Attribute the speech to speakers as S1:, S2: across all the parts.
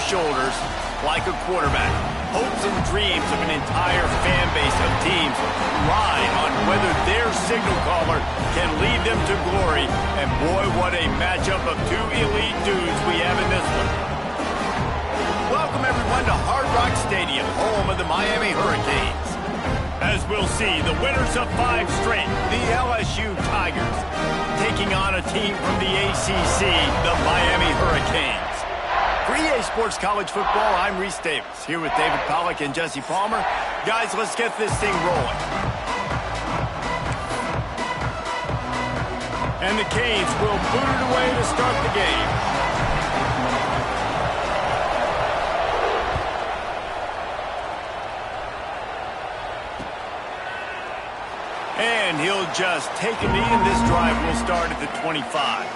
S1: shoulders like a quarterback. Hopes and dreams of an entire fan base of teams ride on whether their signal caller can lead them to glory. And boy, what a matchup of two elite dudes we have in this one. Welcome everyone to Hard Rock Stadium, home of the Miami Hurricanes. As we'll see, the winners of 5 straight, the LSU Tigers, taking on a team from the ACC, the Miami Hurricanes. For EA Sports College Football, I'm Reese Davis, here with David Pollack and Jesse Palmer. Guys, let's get this thing rolling. And the Canes will boot it away to start the game. And he'll just take a knee, and this drive will start at the 25.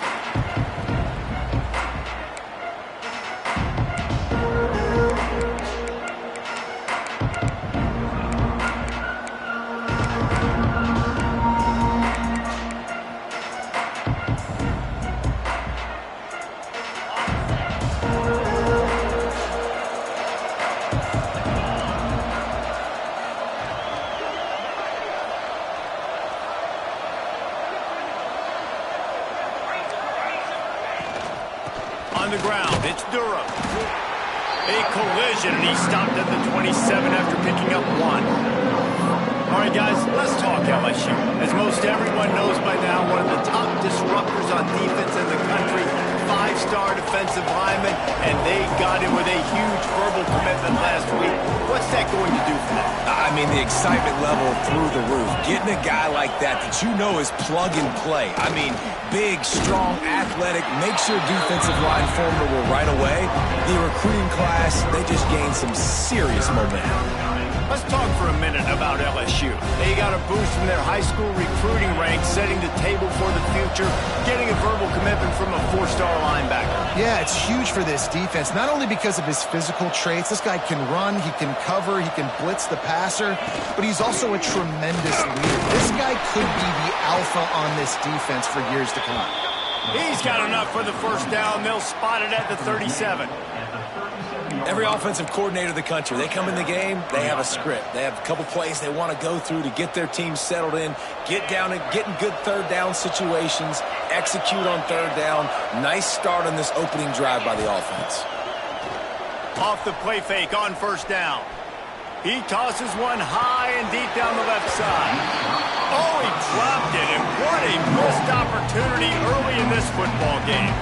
S1: On the ground, it's Durham. A collision, and he stopped at the 27 after picking up 1. All right, guys, let's talk LSU. As most everyone knows by now, one of the top disruptors on defense in the country, 5-star defensive lineman, and they got him with a huge verbal commitment last week. What's that going to do for them?
S2: I mean, the excitement level through the roof. Getting a guy like that you know is plug and play. I mean, big, strong, athletic, makes your defensive line formidable right away. The recruiting class, they just gained some serious momentum.
S1: Let's talk for a minute about LSU. They got a boost from their high school recruiting ranks, setting the table for the future, getting a verbal commitment from a 4-star linebacker.
S3: Yeah, it's huge for this defense, not only because of his physical traits. This guy can run, he can cover, he can blitz the passer, but he's also a tremendous leader. This guy could be the alpha on this defense for years to come.
S1: He's got enough for the first down. They'll spot it at the 37.
S2: Every offensive coordinator in the country, they come in the game, they have a script. They have a couple plays they want to go through to get their team settled in, get down and get in good third down situations, execute on third down. Nice start on this opening drive by the offense.
S1: Off the play fake on first down. He tosses one high and deep down the left side. Oh, he dropped it, and what a missed opportunity early in this football game.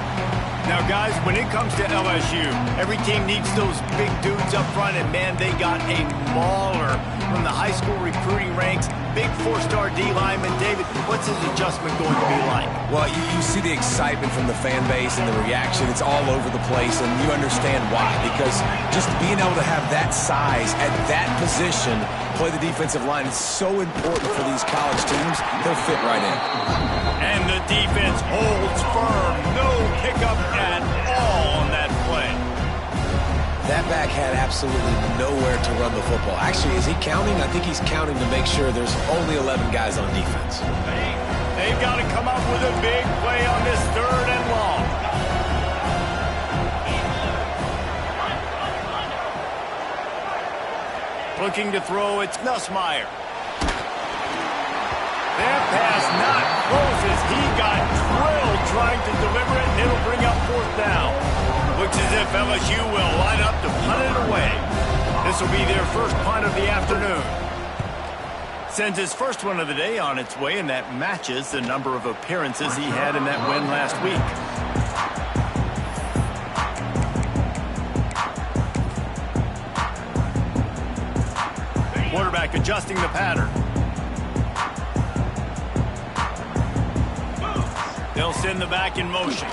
S1: Now, guys, when it comes to LSU, every team needs those big dudes up front, and, man, they got a mauler from the high school recruiting ranks. Big 4-star D lineman. David, what's his adjustment going to be like?
S2: Well, you see the excitement from the fan base and the reaction. It's all over the place, and you understand why. Because just being able to have that size at that position, play the defensive line, is so important for these college teams. They'll fit right in.
S1: And the defense holds firm. No pickup at all on that play.
S2: That back had absolutely nowhere to run the football. Actually, is he counting? I think he's counting to make sure there's only 11 guys on defense.
S1: They've got to come up with a big play on this 3rd and long. Looking to throw, it's Nussmeier. That pass not close as he got drilled trying to deliver it, and it'll bring up 4th down. Looks as if LSU will line up to punt it away. This will be their first punt of the afternoon. Sends his first one of the day on its way, and that matches the number of appearances he had in that win last week. Quarterback adjusting the pattern. They'll send the back in motion.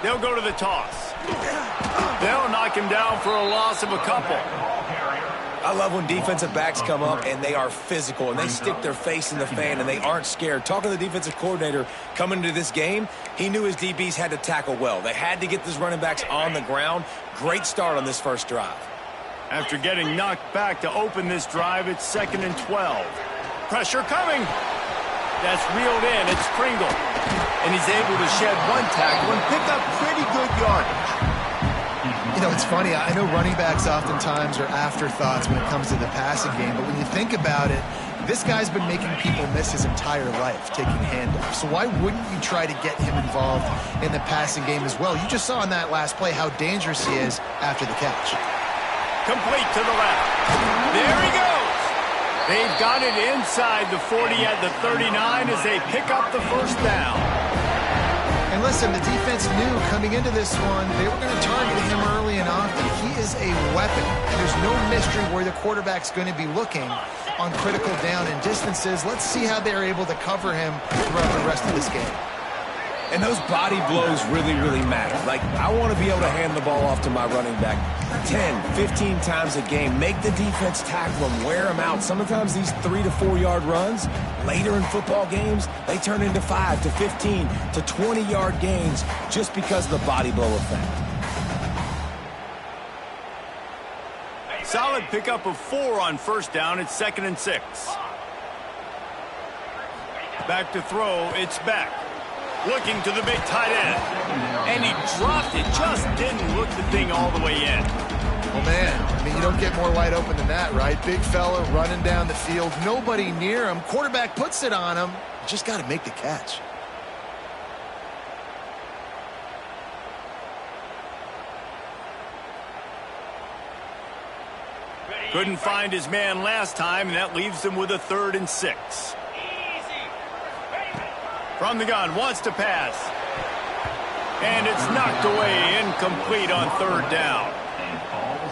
S1: They'll go to the toss. They'll knock him down for a loss of a couple.
S2: I love when defensive backs come up and they are physical and they stick their face in the fan and they aren't scared. Talking to the defensive coordinator coming into this game, he knew his DBs had to tackle well. They had to get these running backs on the ground. Great start on this first drive.
S1: After getting knocked back to open this drive, it's 2nd and 12. Pressure coming. That's reeled in. It's Pringle. And he's able to shed one tackle and pick up pretty good yardage.
S3: You know, it's funny. I know running backs oftentimes are afterthoughts when it comes to the passing game, but when you think about it, this guy's been making people miss his entire life taking handoffs. So why wouldn't you try to get him involved in the passing game as well? You just saw in that last play how dangerous he is after the catch.
S1: Complete to the left. There he goes. They've got it inside the 40 at the 39 as they pick up the first down.
S3: And listen, the defense knew coming into this one, they were going to target him early and often. He is a weapon. There's no mystery where the quarterback's going to be looking on critical down and distances. Let's see how they're able to cover him throughout the rest of this game.
S2: And those body blows really, really matter. Like, I want to be able to hand the ball off to my running back 10, 15 times a game. Make the defense tackle them, wear them out. Sometimes these 3 to 4 yard runs, later in football games, they turn into 5 to 15 to 20 yard gains just because of the body blow effect.
S1: Solid pickup of 4 on first down. It's 2nd and 6. Back to throw. It's back. Looking to the big tight end. And he dropped it. Just didn't look the thing all the way in.
S3: Well, man, I mean, you don't get more wide open than that, right? Big fella running down the field. Nobody near him. Quarterback puts it on him. Just got to make the catch.
S1: Couldn't find his man last time, and that leaves him with a 3rd and 6. From the gun, wants to pass. And it's knocked away, incomplete on 3rd down.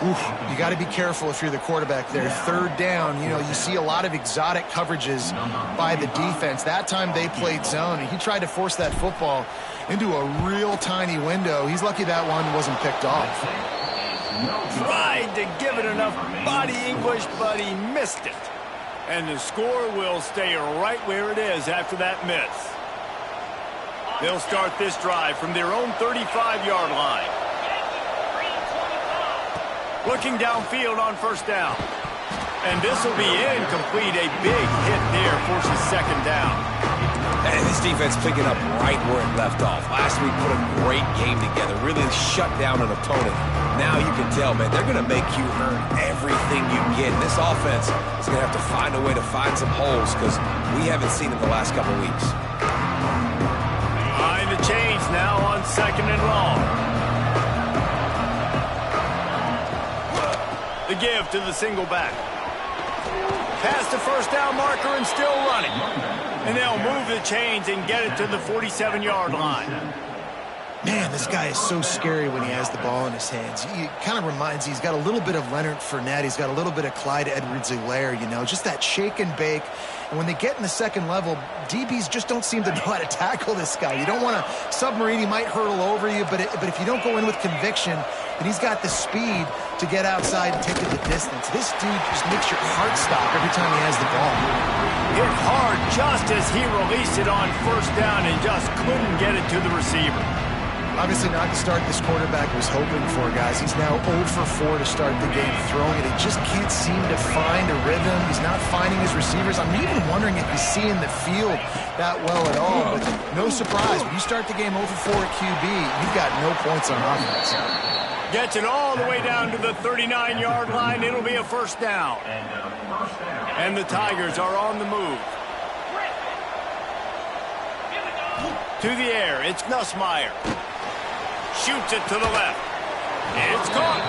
S3: Oof, you got to be careful if you're the quarterback there. 3rd down, you know, you see a lot of exotic coverages by the defense. That time they played zone, and he tried to force that football into a real tiny window. He's lucky that one wasn't picked off.
S1: Tried to give it enough body English, but he missed it. And the score will stay right where it is after that miss. They'll start this drive from their own 35-yard line. Looking downfield on first down. And this will be incomplete. A big hit there forces 2nd down.
S2: And this defense picking up right where it left off. Last week put a great game together. Really shut down an opponent. Now you can tell, man, they're going to make you earn everything you get. And this offense is going to have to find a way to find some holes because we haven't seen it the last couple weeks.
S1: Behind the chains now on 2nd and long. The give to the single back. Past the first down marker and still running. And they'll move the chains and get it to the 47-yard line.
S3: Man, this guy is so scary when he has the ball in his hands. He kind of reminds you, he's got a little bit of Leonard Fournette. He's got a little bit of Clyde Edwards-Helaire, you know, just that shake and bake. And when they get in the second level, DBs just don't seem to know how to tackle this guy. You don't want to submarine. He might hurtle over you, but if you don't go in with conviction, and he's got the speed to get outside and take it the distance. This dude just makes your heart stop every time he has the ball.
S1: Hit hard just as he released it on first down and just couldn't get it to the receiver.
S3: Obviously not the start this quarterback was hoping for, guys. He's now 0 for 4 to start the game throwing it. He just can't seem to find a rhythm. He's not finding his receivers. I'm even wondering if he's seeing the field that well at all. But no surprise, when you start the game 0 for 4 at QB, you've got no points on offense.
S1: Gets it all the way down to the 39-yard line. It'll be a first down. And the Tigers are on the move. To the air, it's Nussmeier. Shoots it to the left. It's caught.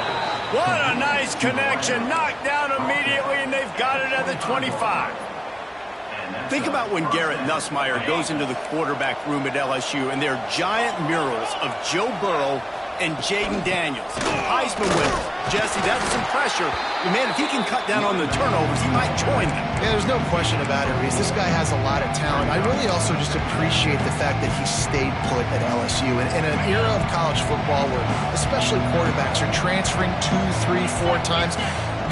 S1: What a nice connection. Knocked down immediately, and they've got it at the 25. Think about when Garrett Nussmeier goes into the quarterback room at LSU, and there are giant murals of Joe Burrow and Jaden Daniels. Heisman winners. Jesse, that's some pressure. But man, if he can cut down on the turnovers, he might join them.
S3: Yeah, there's no question about it, Reese. This guy has a lot of talent. I really also just appreciate the fact that he stayed put at LSU. In an era of college football where especially quarterbacks are transferring 2, 3, 4 times,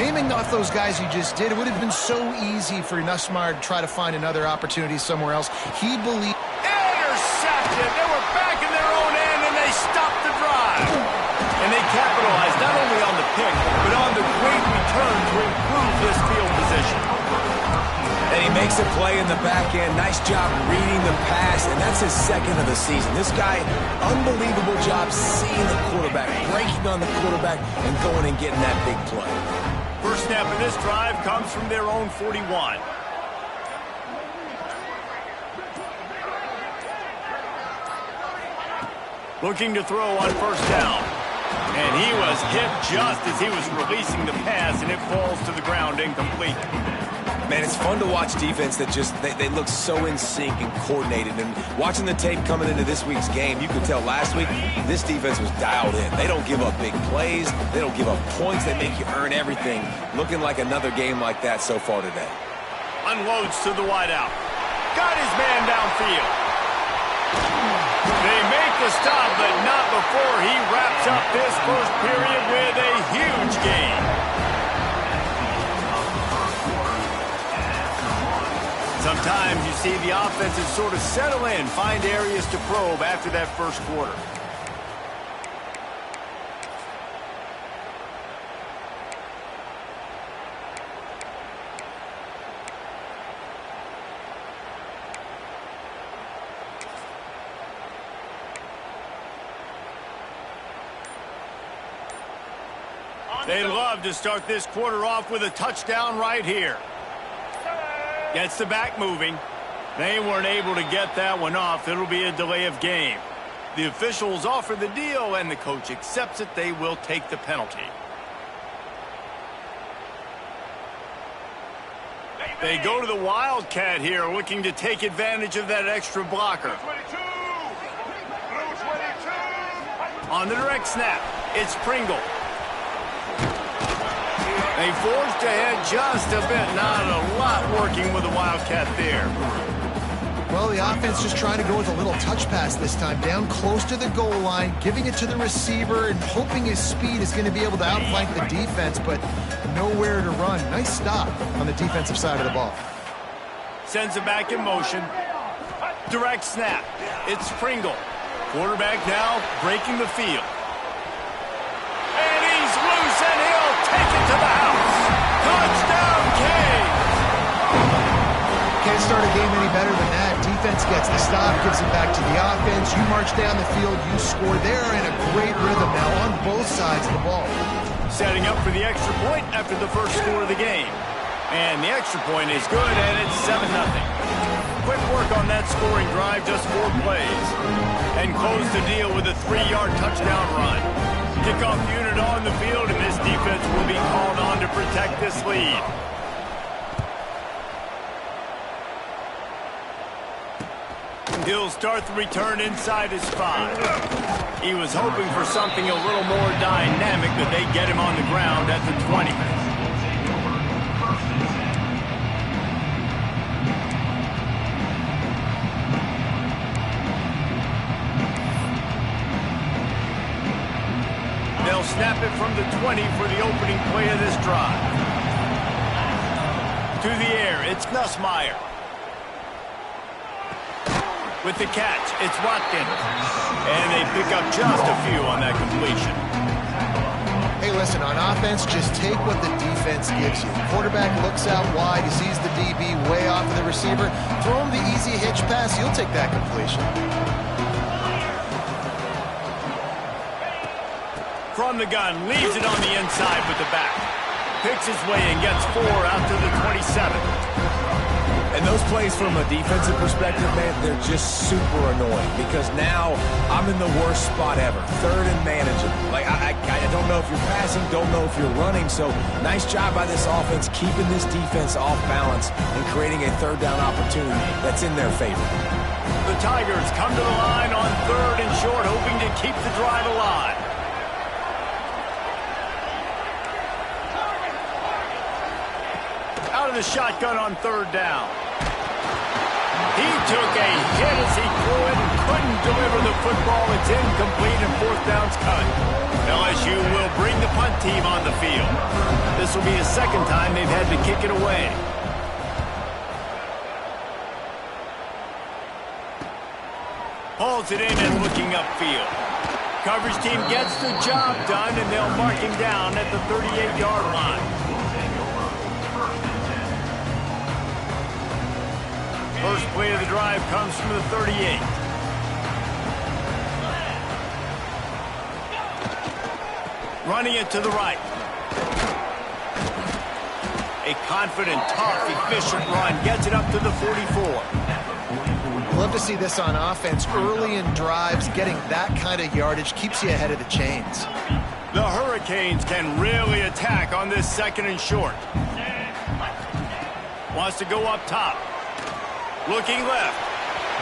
S3: naming off those guys you just did, it would have been so easy for Nussmeier to try to find another opportunity somewhere else. He believed...
S1: Intercepted! They were back in their own end, and they stopped the drive. And they capitalized not only on the pick, but on the great return to improve this field position.
S2: And he Makes a play in the back end. Nice job reading the pass, and that's his second of the season. This guy, unbelievable job seeing the quarterback, breaking on the quarterback, and going and getting that big play.
S1: First snap of this drive comes from their own 41. Looking to throw on first down. And he was hit just as he was releasing the pass, and it falls to the ground incomplete.
S2: Man, it's fun to watch defense that just, they look so in sync and coordinated. And watching the tape coming into this week's game, you could tell last week this defense was dialed in. They don't give up big plays. They don't give up points. They make you earn everything. Looking like another game like that so far today.
S1: Unloads to the wideout. Got his man downfield. They make the stop, but not before he wraps up this first period with a huge gain. Sometimes you see the offenses sort of settle in, find areas to probe after that first quarter. They love to start this quarter off with a touchdown right here. Gets the back moving. They weren't able to get that one off. It'll be a delay of game. The officials offer the deal, and the coach accepts it. They will take the penalty. They go to the Wildcat here, looking to take advantage of that extra blocker. On the direct snap, it's Pringle. They forced ahead just a bit. Not a lot working with the Wildcat there.
S3: Well, the offense just trying to go with a little touch pass this time. Down close to the goal line, giving it to the receiver and hoping his speed is going to be able to outflank the defense, but nowhere to run. Nice stop on the defensive side of the ball.
S1: Sends it back in motion. Direct snap. It's Pringle. Quarterback now breaking the field. And he's loose, and he'll take it to the house. Touchdown, Canes!
S3: Can't start a game any better than that. Defense gets the stop, gives it back to the offense. You march down the field, you score. They're in a great rhythm now on both sides of the ball.
S1: Setting up for the extra point after the first score of the game. And the extra point is good, and it's 7-0. Quick work on that scoring drive, just 4 plays. And close the deal with a 3-yard touchdown run. Kickoff unit on the field, and this defense will be called on to protect this lead. He'll start the return inside his 5. He was hoping for something a little more dynamic, but they get him on the ground at the 20. They'll snap it from the 20 for the opening play of this drive. To the air, it's Nussmeier. With the catch, it's Watkins. And they pick up just a few on that completion.
S3: Hey, listen, on offense, just take what the defense gives you. Quarterback looks out wide, he sees the DB way off of the receiver. Throw him the easy hitch pass, he'll take that completion.
S1: From the gun, leaves it on the inside with the back. Picks his way and gets 4 out to the 27.
S2: And those plays from a defensive perspective, man, they're just super annoying because now I'm in the worst spot ever. Third and manageable. Like, I don't know if you're passing, don't know if you're running. So nice job by this offense keeping this defense off balance and creating a third down opportunity that's in their favor.
S1: The Tigers come to the line on 3rd and short, hoping to keep the drive alive. Out of the shotgun on 3rd down. He took a hit as he threw it and couldn't deliver the football. It's incomplete and 4th down's cut. LSU will bring the punt team on the field. This will be the 2nd time they've had to kick it away. Hauls it in and looking upfield. Coverage team gets the job done, and they'll mark him down at the 38-yard line. First play of the drive comes from the 38. Running it to the right. A confident, tough, efficient run. Gets it up to the 44.
S3: Love to see this on offense. Early in drives, getting that kind of yardage keeps you ahead of the chains.
S1: The Hurricanes can really attack on this 2nd and short. Wants to go up top. Looking left.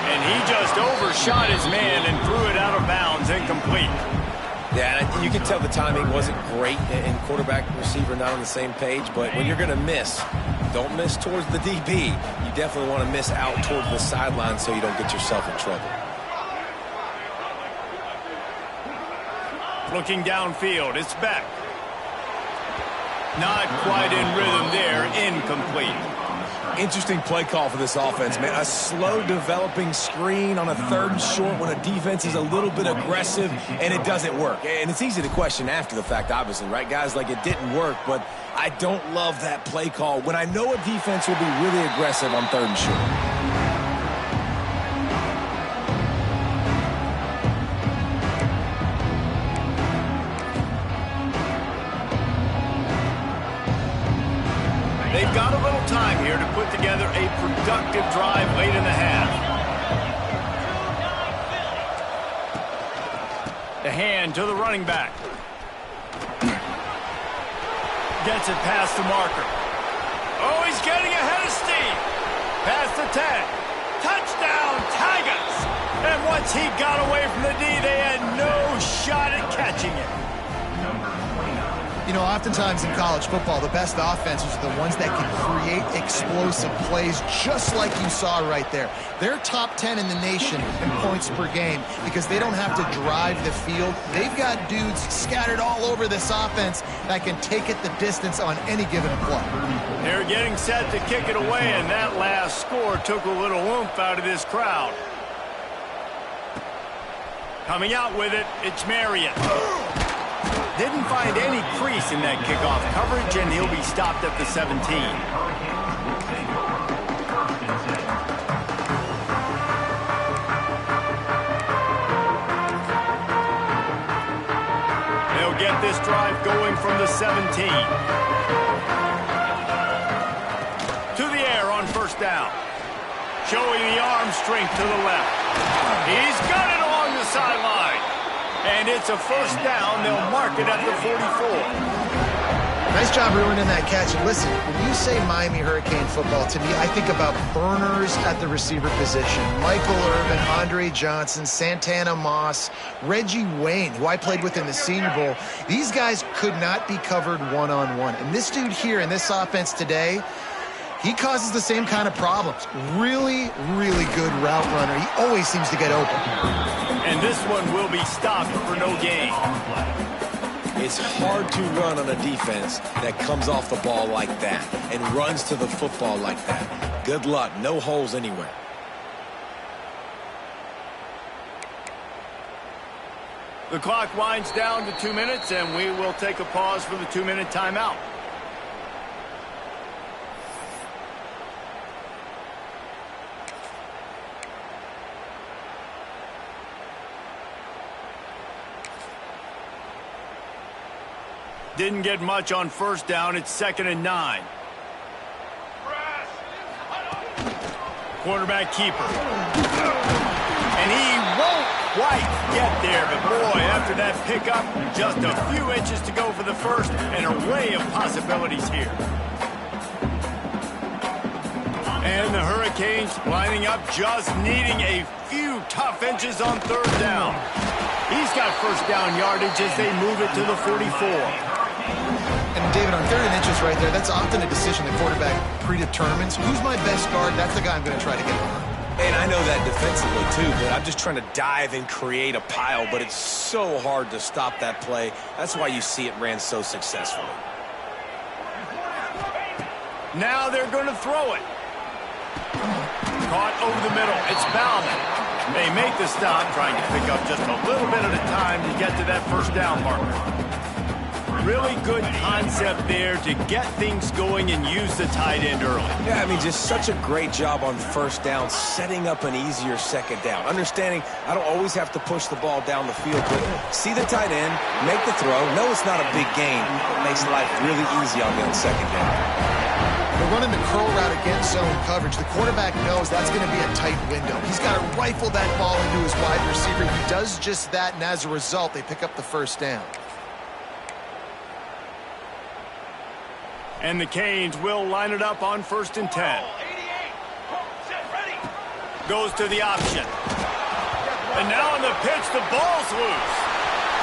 S1: And he just overshot his man and threw it out of bounds, incomplete.
S2: Yeah, you can tell the timing wasn't great, and quarterback and receiver not on the same page, but when you're going to miss, don't miss towards the DB. You definitely want to miss out towards the sideline so you don't get yourself in trouble.
S1: Looking downfield, it's Beck. Not quite in rhythm there, incomplete.
S2: Interesting play call for this offense, man. A slow developing screen on a 3rd and short when a defense is a little bit aggressive and it doesn't work. And it's easy to question after the fact, obviously, right, guys? Like, it didn't work, but I don't love that play call when I know a defense will be really aggressive on 3rd and short.
S1: They've got a little time here to put together a productive drive late in the half. The hand to the running back. Gets it past the marker. Oh, he's getting ahead of steam. Past the 10. Touchdown, Tigers! And once he got away from the D, they had no shot at catching it.
S3: You know, oftentimes in college football, the best offenses are the ones that can create explosive plays, just like you saw right there. They're top 10 in the nation in points per game because they don't have to drive the field. They've got dudes scattered all over this offense that can take it the distance on any given play.
S1: They're getting set to kick it away, and that last score took a little oomph out of this crowd. Coming out with it, it's Marion. Didn't find any crease in that kickoff coverage, and he'll be stopped at the 17. They'll get this drive going from the 17. To the air on 1st down. Showing the arm strength to the left. He's got it along the sideline. And it's a 1st down. They'll mark it at the 44.
S3: Nice job ruining that catch. And listen, when you say Miami Hurricane football, to me, I think about burners at the receiver position. Michael Irvin, Andre Johnson, Santana Moss, Reggie Wayne, who I played with in the Senior Bowl. These guys could not be covered one-on-one. And this dude here in this offense today, he causes the same kind of problems. Really, really good route runner. He always seems to get open.
S1: And this one will be stopped for no gain.
S2: It's hard to run on a defense that comes off the ball like that and runs to the football like that. Good luck. No holes anywhere.
S1: The clock winds down to 2 minutes, and we will take a pause for the 2-minute timeout. Didn't get much on 1st down. It's 2nd and 9. Quarterback keeper. And he won't quite get there. But boy, after that pickup, just a few inches to go for the first. An array of possibilities here. And the Hurricanes lining up, just needing a few tough inches on 3rd down. He's got 1st down yardage as they move it to the 44.
S3: And David, on 3rd and inches right there, that's often a decision the quarterback predetermines. Who's my best guard? That's the guy I'm going to try to get behind.
S2: And I know that defensively too, but I'm just trying to dive and create a pile, but it's so hard to stop that play. That's why you see it ran so successfully.
S1: Now they're going to throw it. Caught over the middle. It's Bauman. They make the stop, trying to pick up just a little bit at a time to get to that 1st down marker. really good concept there to get things going and use the tight end early.
S2: Yeah, I mean, just such a great job on first down, setting up an easier second down. Understanding I don't always have to push the ball down the field, but see the tight end, make the throw. No, it's not a big gain. It makes life really easy on me on second down.
S3: They're running the curl route against zone coverage. The quarterback knows that's going to be a tight window. He's got to rifle that ball into his wide receiver. He does just that, and as a result, they pick up the first down.
S1: And the Canes will line it up on 1st and 10. Goes to the option. And now on the pitch, the ball's loose.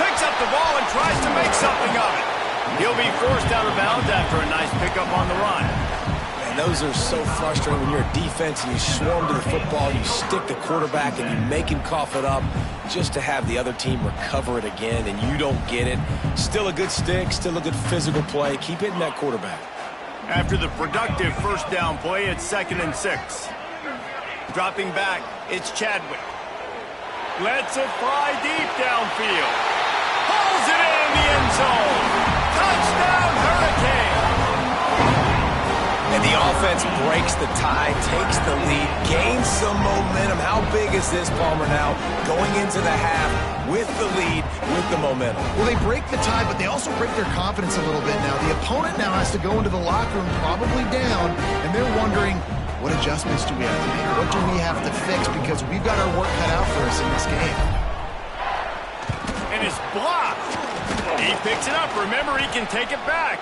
S1: Picks up the ball and tries to make something of it. He'll be forced out of bounds after a nice pickup on the run.
S2: And those are so frustrating when you're a defense and you swarm to the football, you stick the quarterback and you make him cough it up just to have the other team recover it again and you don't get it. Still a good stick, still a good physical play. Keep hitting that quarterback.
S1: After the productive first down play, it's 2nd and 6. Dropping back, it's Chadwick. Lets it fly deep downfield. Pulls it in the end zone. Touchdown, Hurricane!
S2: And the offense breaks the tie, takes the lead, gains some momentum. How big is this, Palmer, now? Going into the half with the lead, with the momentum.
S3: Well, they break the tie, but they also break their confidence a little bit now. The opponent now has to go into the locker room probably down, and they're wondering, what adjustments do we have to make? What do we have to fix? Because we've got our work cut out for us in this game.
S1: And it's blocked. He picks it up. Remember, he can take it back.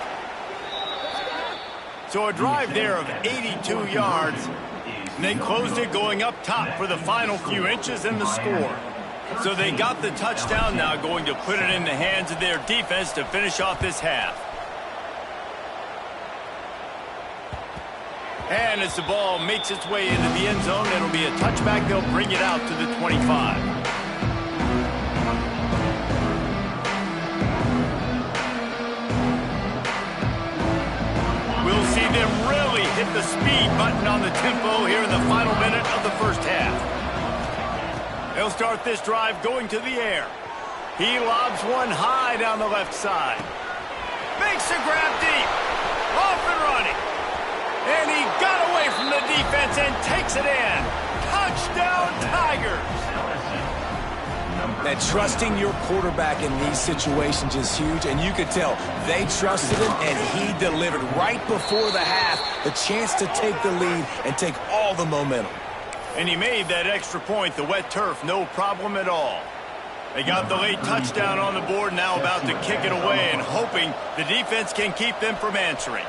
S1: So a drive there of 82 yards. And they closed it going up top for the final few inches and the score. So they got the touchdown now, going to put it in the hands of their defense to finish off this half. And as the ball makes its way into the end zone, it'll be a touchback. They'll bring it out to the 25. We'll see them really hit the speed button on the tempo here in the final minute of the first half. They'll start this drive going to the air. He lobs one high down the left side. Makes a grab deep. Off and running. And he got away from the defense and takes it in. Touchdown, Tigers.
S2: And trusting your quarterback in these situations is huge, and you could tell they trusted him, and he delivered right before the half, the chance to take the lead and take all the momentum.
S1: And he made that extra point, the wet turf, no problem at all. They got the late touchdown on the board, now about to kick it away and hoping the defense can keep them from answering.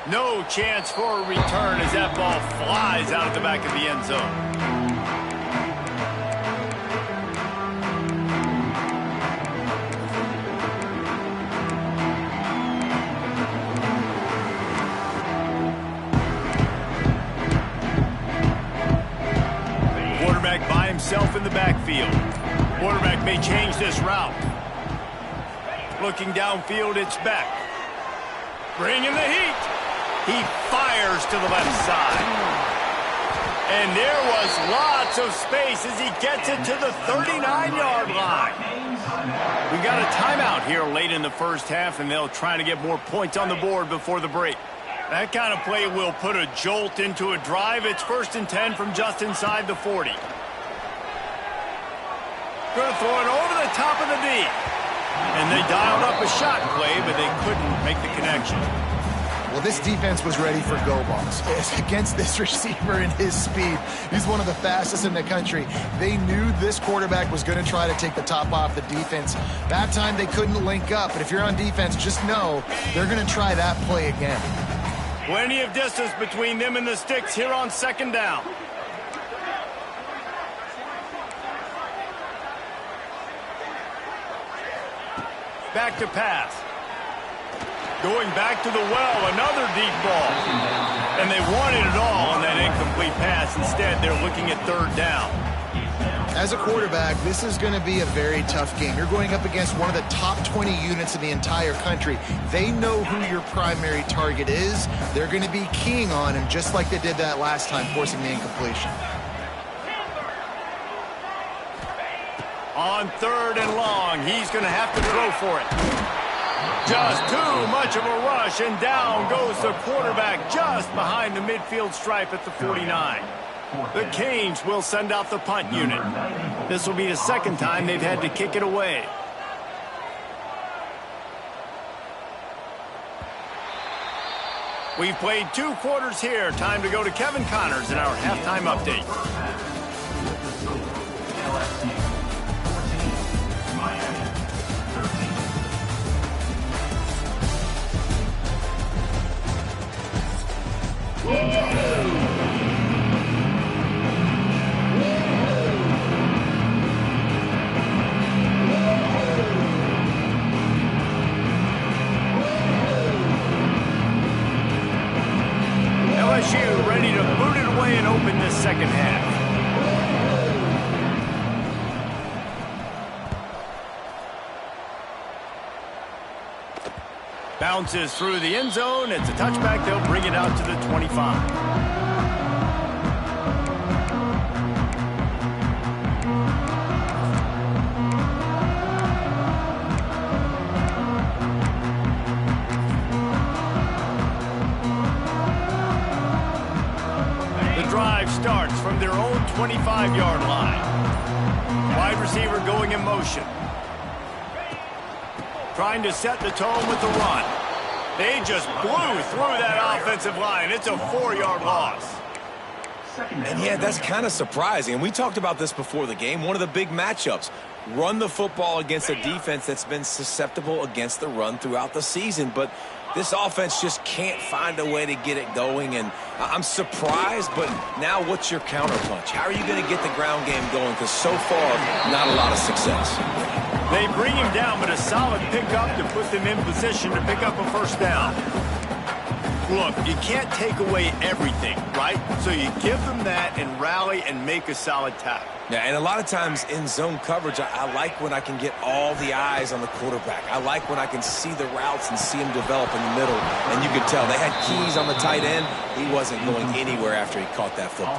S1: No chance for a return as that ball flies out of the back of the end zone. Quarterback by himself in the backfield. Quarterback may change this route. Looking downfield, it's Beck. Bringing the heat. He fires to the left side. And there was lots of space as he gets it to the 39-yard line. We got a timeout here late in the first half, and they'll try to get more points on the board before the break. That kind of play will put a jolt into a drive. It's 1st and 10 from just inside the 40. Going to throw it over the top of the D. And they dialed up a shot play, but they couldn't make the connection.
S3: Well, this defense was ready for go balls. Against this receiver and his speed, he's one of the fastest in the country. They knew this quarterback was going to try to take the top off the defense. That time they couldn't link up, but if you're on defense, just know they're going to try that play again.
S1: Plenty of distance between them and the sticks here on 2nd down. Back to pass. Going back to the well, another deep ball. And they wanted it all on that incomplete pass. Instead, they're looking at 3rd down.
S3: As a quarterback, this is going to be a very tough game. You're going up against one of the top 20 units in the entire country. They know who your primary target is. They're going to be keying on him, just like they did that last time, forcing the incompletion.
S1: On 3rd and long, he's going to have to throw for it. Just too much of a rush, and down goes the quarterback just behind the midfield stripe at the 49. The Canes will send out the punt unit. This will be the second time they've had to kick it away. We've played 2 quarters here. Time to go to Kevin Connors in our halftime update. LSU ready to boot it away and open this second half. Bounces through the end zone. It's a touchback. They'll bring it out to the 25. Starts from their own 25-yard line. Wide receiver going in motion. Trying to set the tone with the run. They just blew through that offensive line. It's a 4-yard loss.
S2: And yeah, that's kind of surprising. And we talked about this before the game. One of the big matchups. Run the football against a defense that's been susceptible against the run throughout the season. But this offense just can't find a way to get it going. And I'm surprised, but now what's your counterpunch? How are you going to get the ground game going? Because so far, not a lot of success.
S1: They bring him down, but a solid pickup to put them in position to pick up a first down. Look, you can't take away everything, right? So you give them that and rally and make a solid tackle.
S2: Yeah, and a lot of times in zone coverage, I like when I can get all the eyes on the quarterback. I like when I can see the routes and see him develop in the middle. And you could tell they had keys on the tight end. He wasn't going anywhere after he caught that football.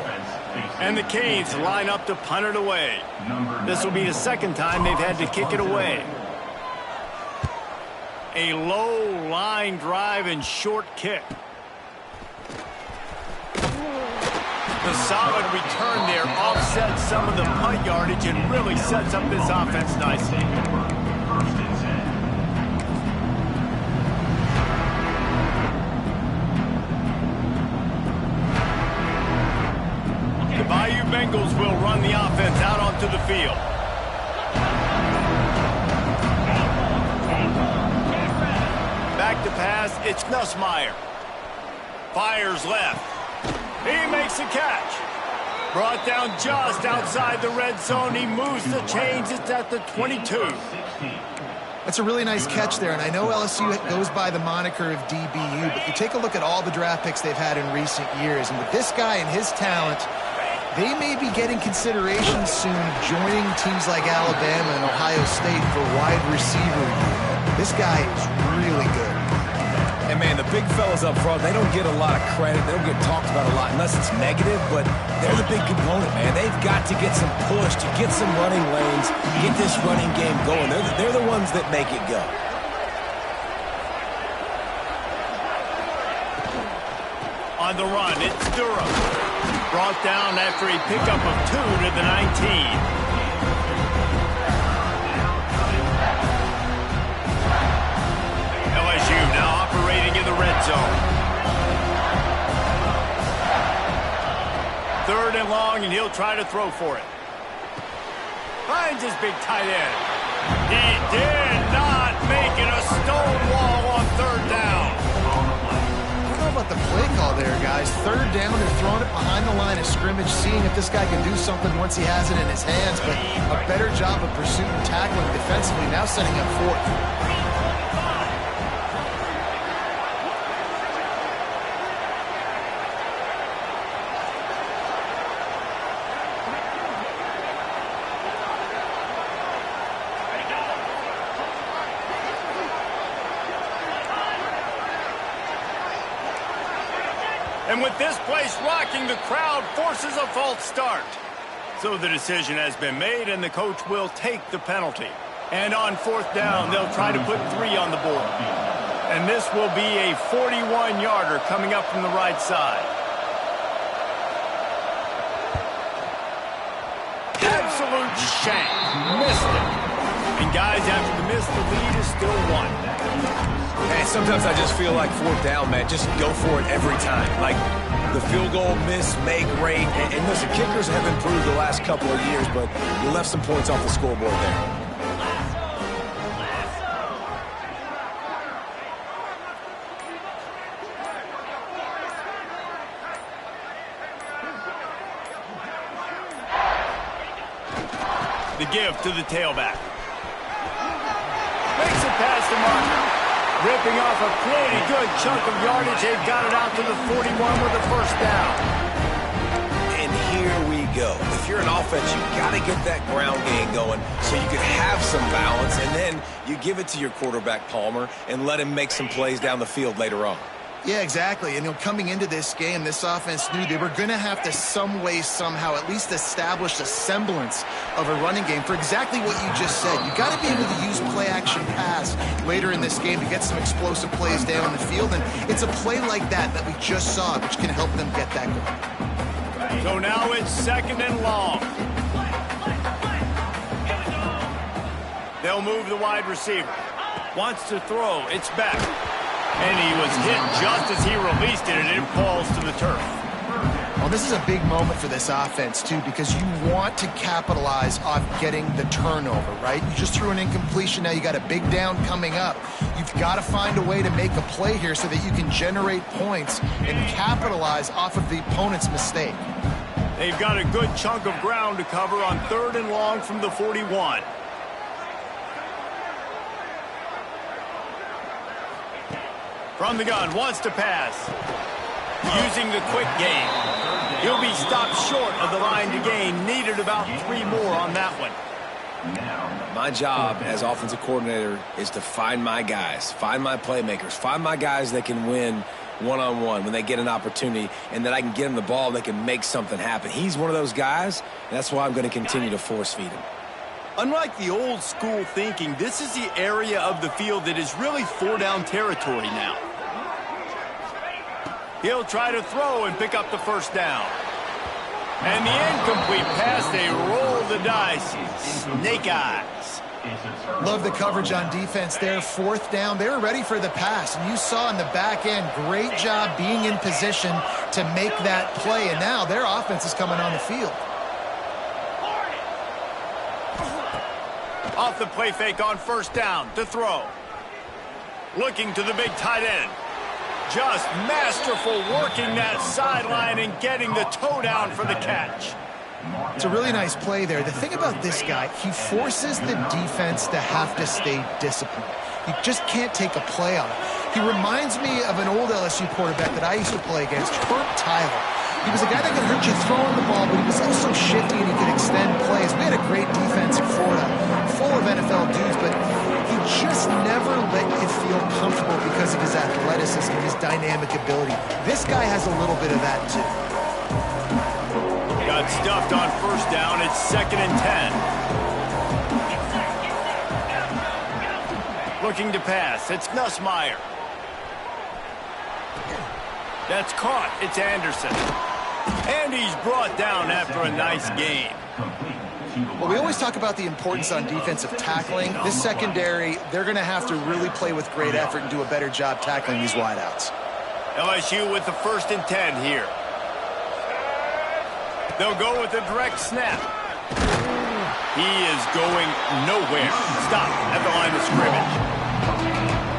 S1: And the Canes line up to punt it away. This will be the second time they've had to kick it away. A low line drive and short kick. The solid return there offsets some of the punt yardage and really sets up this offense nicely. The Bayou Bengals will run the offense out onto the field. Back to pass, it's Nussmeier. Fires left. He makes a catch. Brought down just outside the red zone. He moves the chains. It's at the 22.
S3: That's a really nice catch there, and I know LSU goes by the moniker of DBU, but you take a look at all the draft picks they've had in recent years, and with this guy and his talent, they may be getting consideration soon of joining teams like Alabama and Ohio State for wide receiver. This guy is really good.
S2: And, man, the big fellas up front, they don't get a lot of credit. They don't get talked about a lot unless it's negative, but they're the big component, man. They've got to get some push, to get some running lanes, get this running game going. They're the ones that make it go.
S1: On the run, it's Durham. Brought down after a pickup of 2 to the 19. LSU now operating in the red zone. 3rd and long, and he'll try to throw for it. Finds his big tight end. He did not make it a stone wall on 3rd down.
S3: I don't know about the play call there, guys. 3rd down, they're throwing it behind the line of scrimmage, seeing if this guy can do something once he has it in his hands, but a better job of pursuit and tackling defensively, now setting up 4th. And with this place rocking, the crowd forces a false start.
S1: So the decision has been made, and the coach will take the penalty. And on fourth down, they'll try to put 3 on the board. And this will be a 41-yarder coming up from the right side. Absolute shank. Missed it. And guys, after the miss, the lead is still 1.
S2: Man, sometimes I just feel like fourth down, man. Just go for it every time. Like the field goal miss, make rate. And listen, kickers have improved the last couple of years, but you left some points off the scoreboard there.
S1: The give to the tailback. Makes it past the marker. Ripping off a pretty good chunk of yardage. They've got it out to the 41 with the first down.
S2: And here we go. If you're an offense, you've got to get that ground game going so you can have some balance, and then you give it to your quarterback, Palmer, and let him make some plays down the field later on.
S3: Yeah, exactly. And coming into this game, this offense knew they were going to have to some way, somehow, at least establish a semblance of a running game for exactly what you just said. You got to be able to use play-action pass later in this game to get some explosive plays down the field. And it's a play like that we just saw, which can help them get that going.
S1: So now it's 2nd and long. They'll move the wide receiver. Wants to throw. It's back. And he was hit just as he released it, and it falls to the turf.
S3: Well, this is a big moment for this offense, too, because you want to capitalize on getting the turnover, right? You just threw an incompletion. Now you got a big down coming up. You've got to find a way to make a play here so that you can generate points and capitalize off of the opponent's mistake.
S1: They've got a good chunk of ground to cover on 3rd and long from the 41. From the gun, wants to pass. Using the quick game. He'll be stopped short of the line to gain. Needed about 3 more on that one.
S2: My job as offensive coordinator is to find my guys, find my playmakers, find my guys that can win one-on-one when they get an opportunity, and that I can get them the ball and they can make something happen. He's one of those guys, and that's why I'm going to continue to force feed him.
S1: Unlike the old school thinking, this is the area of the field that is really 4-down territory now. He'll try to throw and pick up the first down. And the incomplete pass, they roll the dice. Snake eyes.
S3: Love the coverage on defense there. 4th down. They were ready for the pass. And you saw in the back end, great job being in position to make that play. And now their offense is coming on the field.
S1: Off the play fake on 1st down to throw. Looking to the big tight end. Just masterful working that sideline and getting the toe down for the catch.
S3: It's a really nice play there. The thing about this guy, he forces the defense to have to stay disciplined. You just can't take a play on him. He reminds me of an old LSU quarterback that I used to play against, Herb Tyler. He was a guy that could hurt you throwing the ball, but he was also shifty and he could extend plays. We had a great defense in Florida, full of NFL dudes, but he just never let you feel comfortable because of his athleticism, his dynamic ability. This guy has a little bit of that, too.
S1: Got stuffed on 1st down. It's 2nd and 10. Looking to pass. It's Nussmeier. That's caught. It's Anderson. And he's brought down after a nice gain.
S3: Well, we always talk about the importance on defensive tackling. This secondary, they're going to have to really play with great effort and do a better job tackling these wideouts.
S1: LSU with the 1st and 10 here. They'll go with a direct snap. He is going nowhere. Stop at the line of scrimmage.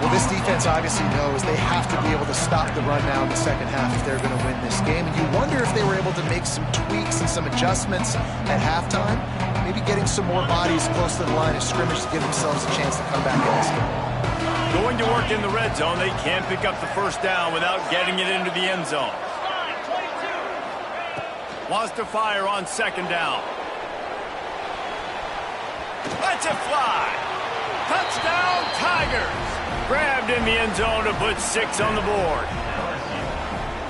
S3: Well, this defense obviously knows they have to be able to stop the run now in the second half if they're going to win this game. And you wonder if they were able to make some tweaks and some adjustments at halftime, maybe getting some more bodies close to the line of scrimmage to give themselves a chance to come back in this game.
S1: Going to work in the red zone. They can't pick up the 1st down without getting it into the end zone. Wants to fire on 2nd down. Lets it fly. Touchdown, Tigers. Grabbed in the end zone to put 6 on the board.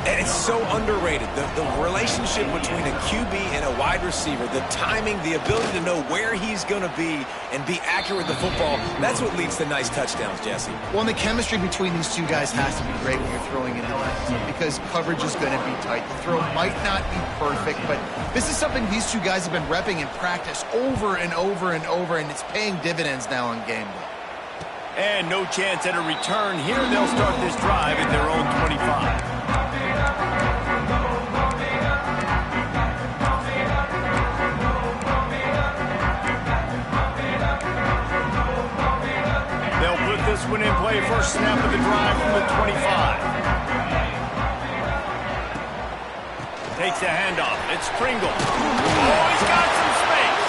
S2: And it's so underrated. The relationship between a QB and a wide receiver, the timing, the ability to know where he's going to be and be accurate with the football, that's what leads to nice touchdowns, Jesse.
S3: Well, and the chemistry between these two guys has to be great when you're throwing in the end zone because coverage is going to be tight. The throw might not be perfect, but this is something these two guys have been repping in practice over and over and over, and it's paying dividends now on game day.
S1: And no chance at a return here. They'll start this drive at their own 25. They'll put this one in play. First snap of the drive from the 25. Takes the handoff. It's Pringle. Oh, he's got some space.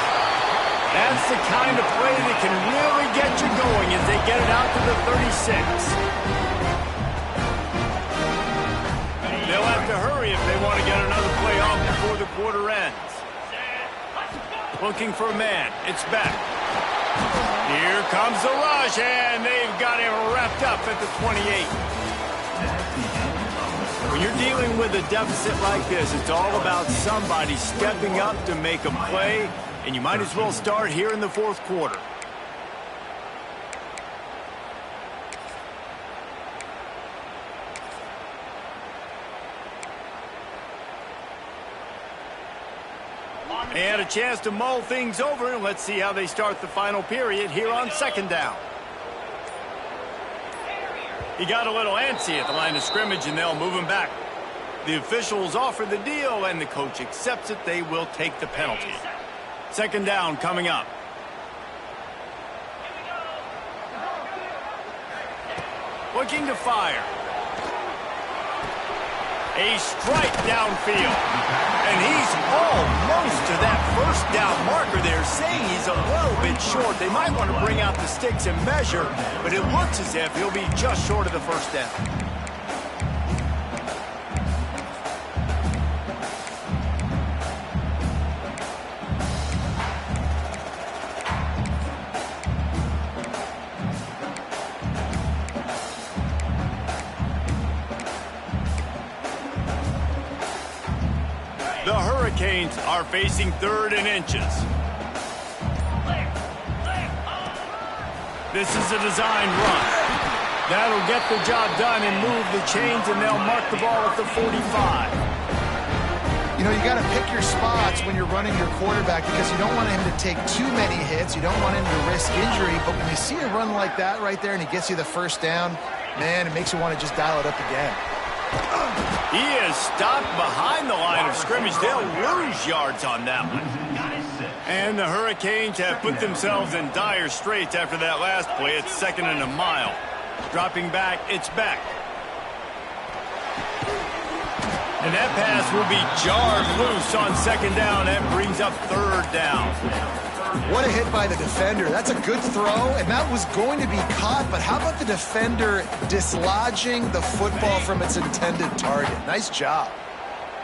S1: That's the kind of play that can really get you going as they get it out to the 36. They'll have to hurry if they want to get another play off before the quarter ends. Looking for a man. It's back. Here comes the rush, and they've got him wrapped up at the 28. When you're dealing with a deficit like this, it's all about somebody stepping up to make a play, and you might as well start here in the fourth quarter. They had a chance to mull things over, and let's see how they start the final period here on second down. He got a little antsy at the line of scrimmage, and they'll move him back. The officials offer the deal, and the coach accepts it. They will take the penalty. Second down coming up. Looking to fire. A strike downfield. And he's almost to that first down marker there, saying he's a little bit short. They might want to bring out the sticks and measure, but it looks as if he'll be just short of the first down. The Hurricanes are facing 3rd and inches. This is a design run. That'll get the job done and move the chains, and they'll mark the ball at the 45.
S3: You know, you got to pick your spots when you're running your quarterback because you don't want him to take too many hits. You don't want him to risk injury, but when you see a run like that right there and he gets you the first down, man, it makes you want to just dial it up again.
S1: He is stopped behind the line of scrimmage. They'll lose yards on that one. And the Hurricanes have put themselves in dire straits after that last play. It's 2nd and a mile. Dropping back, it's back. And that pass will be jarred loose on 2nd down and brings up 3rd down.
S3: What a hit by the defender. That's a good throw, and that was going to be caught, but how about the defender dislodging the football from its intended target? Nice job.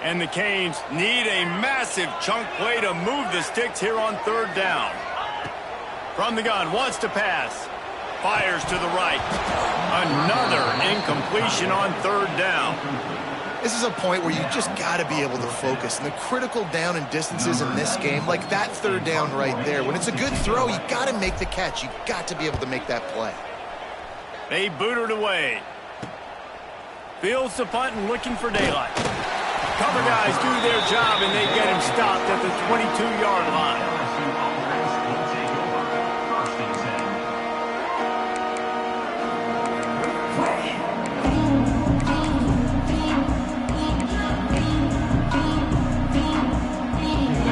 S1: And the Canes need a massive chunk play to move the sticks here on 3rd down. From the gun, wants to pass. Fires to the right. Another incompletion on 3rd down.
S3: This is a point where you just got to be able to focus. And the critical down and distances in this game, like that 3rd down right there, when it's a good throw, you got to make the catch. You got to be able to make that play.
S1: They boot it away. Fields the punt and looking for daylight. Cover guys do their job, and they get him stopped at the 22-yard line.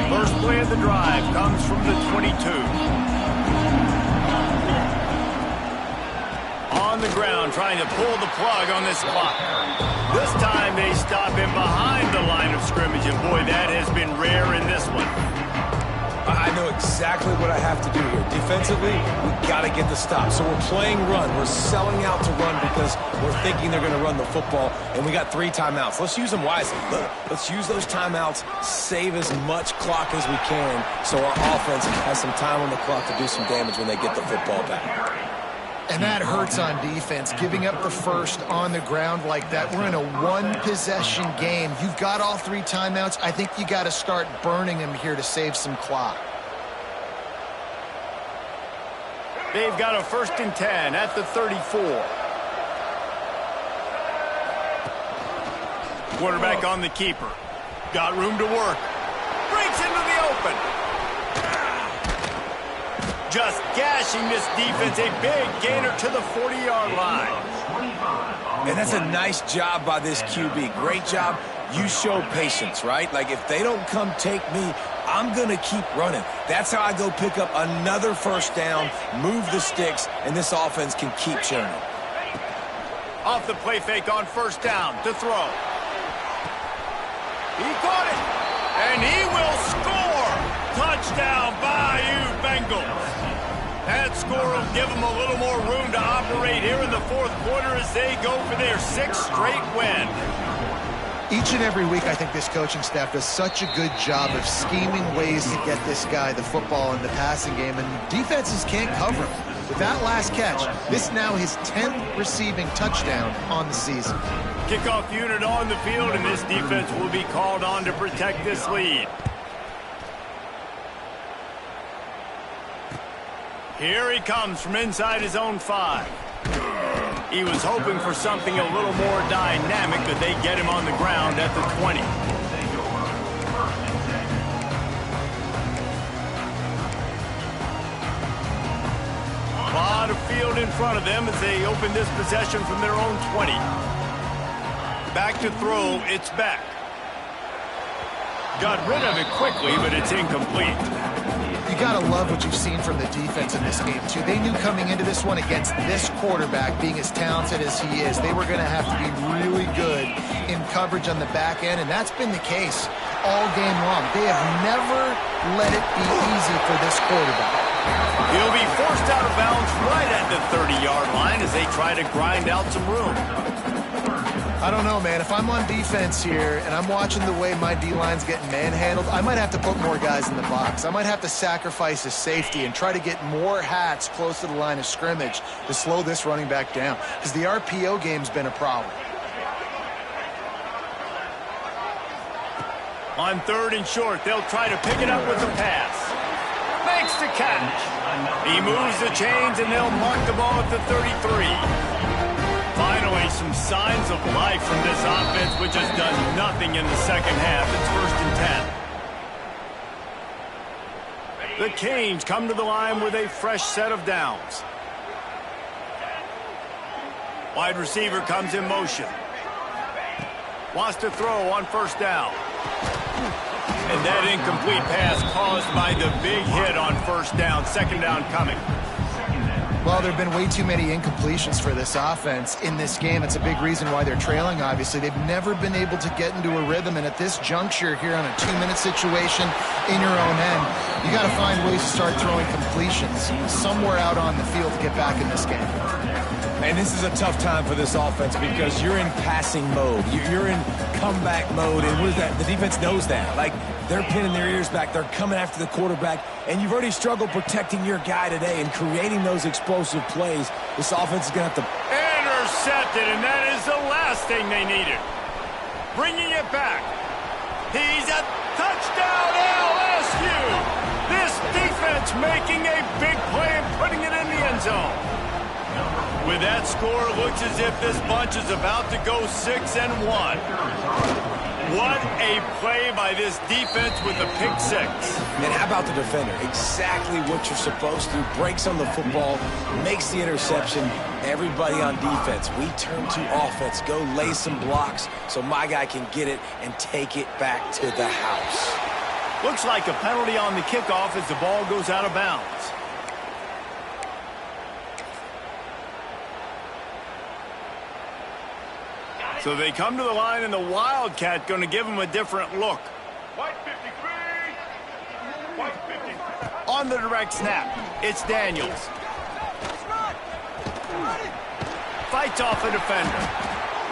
S1: First play of the drive comes from the 22. On the ground, trying to pull the plug on this clock. This time they stop him behind the line of scrimmage, and boy, that has been rare in this one.
S2: I know exactly what I have to do here. Defensively, we've got to get the stop. So we're playing run. We're selling out to run because we're thinking they're going to run the football, and we got 3 timeouts. Let's use them wisely. Let's use those timeouts, save as much clock as we can so our offense has some time on the clock to do some damage when they get the football back.
S3: And that hurts on defense, giving up the first on the ground like that. We're in a one-possession game. You've got all 3 timeouts. I think you got to start burning them here to save some clock.
S1: They've got a 1st and 10 at the 34. Quarterback on the keeper. Got room to work. Breaks into the open. Just gashing this defense. A big gainer to the 40-yard line.
S2: And that's a nice job by this QB. Great job. You show patience, right? Like, if they don't come take me, I'm going to keep running. That's how I go pick up another 1st down, move the sticks, and this offense can keep churning.
S1: Off the play fake on 1st down to throw. He caught it, and he will score. Touchdown, Bayou Bengals. That score will give them a little more room to operate here in the 4th quarter as they go for their 6th straight win.
S3: Each and every week, I think this coaching staff does such a good job of scheming ways to get this guy the football in the passing game, and defenses can't cover him. With that last catch, this now his 10th receiving touchdown on the season.
S1: Kickoff unit on the field, and this defense will be called on to protect this lead. Here he comes from inside his own 5. He was hoping for something a little more dynamic, but they get him on the ground at the 20. A lot of field in front of them as they open this possession from their own 20. Back to throw, it's back. Got rid of it quickly, but it's incomplete.
S3: You got to love what you've seen from the defense in this game, too. They knew coming into this one against this quarterback, being as talented as he is, they were going to have to be really good in coverage on the back end, and that's been the case all game long. They have never let it be easy for this quarterback.
S1: He'll be forced out of bounds right at the 30-yard line as they try to grind out some room.
S3: I don't know, man. If I'm on defense here and I'm watching the way my D-line's getting manhandled, I might have to put more guys in the box. I might have to sacrifice his safety and try to get more hats close to the line of scrimmage to slow this running back down, because the RPO game's been a problem.
S1: On 3rd and short, they'll try to pick it up with the pass. Makes the catch. He moves the chains, and they'll mark the ball at the 33. Finally, some signs of life from this offense, which has done nothing in the second half. It's 1st and 10. The Canes come to the line with a fresh set of downs. Wide receiver comes in motion. Wants to throw on 1st down. And that incomplete pass caused by the big hit on 1st down. 2nd down coming.
S3: Well, there have been way too many incompletions for this offense in this game. It's a big reason why they're trailing, obviously. They've never been able to get into a rhythm, and at this juncture here on a 2-minute situation in your own end, you got to find ways to start throwing completions somewhere out on the field to get back in this game.
S2: And this is a tough time for this offense because you're in passing mode. You're in comeback mode, and what is that? The defense knows that. Like, they're pinning their ears back. They're coming after the quarterback, and you've already struggled protecting your guy today and creating those explosive plays. This offense is going to have to...
S1: Intercepted, and that is the last thing they needed. Bringing it back. He's a touchdown, LSU. This defense making a big play and putting it in the end zone. With that score, it looks as if this bunch is about to go 6-1. What a play by this defense with the pick 6.
S2: And how about the defender? Exactly what you're supposed to. Breaks on the football, makes the interception. Everybody on defense, we turn to offense. Go lay some blocks so my guy can get it and take it back to the house.
S1: Looks like a penalty on the kickoff as the ball goes out of bounds. So they come to the line, and the Wildcat going to give them a different look. White 53. White 50. On the direct snap, it's Daniels. Fights off a defender.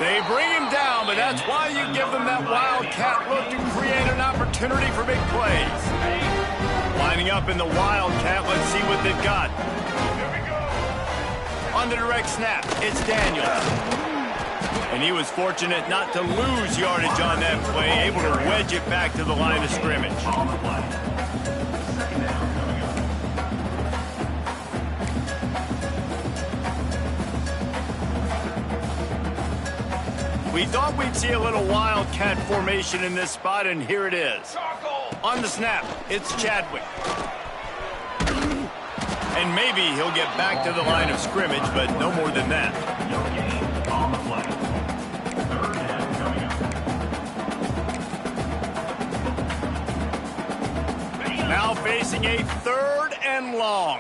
S1: They bring him down, but that's why you give them that Wildcat look to create an opportunity for big plays. Lining up in the Wildcat, let's see what they've got. On On the direct snap, it's Daniels. And he was fortunate not to lose yardage on that play, able to wedge it back to the line of scrimmage. We thought we'd see a little wildcat formation in this spot, and here it is. On the snap, it's Chadwick. And maybe he'll get back to the line of scrimmage, but no more than that. Now facing a 3rd and long.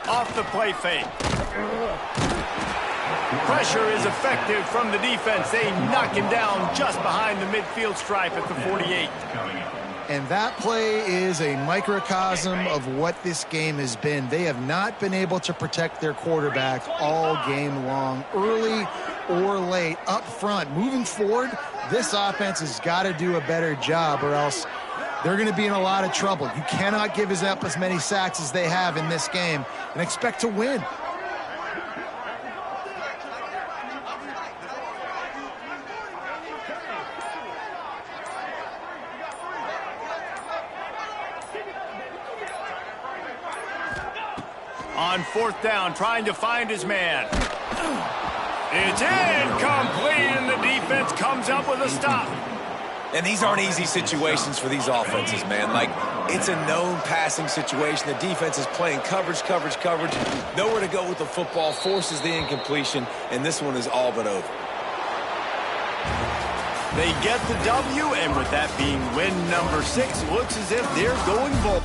S1: Off the play fake. Pressure is effective from the defense. They knock him down just behind the midfield stripe at the 48.
S3: And that play is a microcosm of what this game has been. They have not been able to protect their quarterback all game long, early or late, up front. Moving forward, this offense has got to do a better job, or else they're going to be in a lot of trouble. You cannot give up as many sacks as they have in this game and expect to win.
S1: On 4th down, trying to find his man. It's incomplete, and the defense comes up with a stop.
S2: And these aren't easy situations for these offenses, man. Like, it's a known passing situation. The defense is playing coverage. Nowhere to go with the football, forces the incompletion, and this one is all but over.
S1: They get the W, and with that being win number 6, looks as if they're going bold.